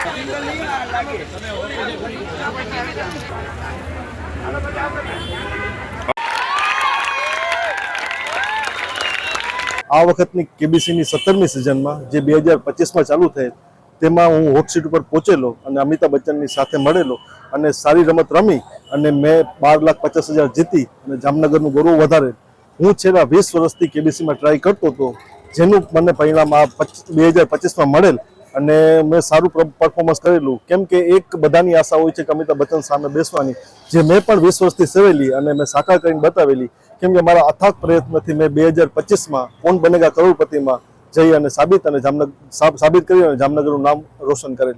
આ વખતની કેબીસીની 17મી સિઝનમાં જે 2025માં ચાલુ થઈ તેમાં હું હોટ સીટ ઉપર પહોંચેલો અને અમિતાભ બચ્ચનની સાથે મળેલો અને સારી રમત રમી અને મેં 12,50,000 જીતી અને જામનગરનું ગૌરવ વધારે. હું છેલ્લા 20 વર્ષથી કેબીસીમાં ટ્રાય કરતો હતો, જેનું મને પરિણામ આ 2025માં મળેલ અને મેં સારું પરફોર્મન્સ કરેલું. કેમ કે એક બધાની આશા હોય છે કે અમિતાભ બચ્ચન સામે બેસવાની, જે મેં પણ 20 વર્ષથી સેવેલી અને મેં સાકાર કરીને બતાવેલી. કેમ કે મારા અથાગ પ્રયત્નથી મેં 2025માં કોણ બનેગા કરોડપતિમાં જઈ અને સાબિત કરી અને જામનગરનું નામ રોશન કરેલ.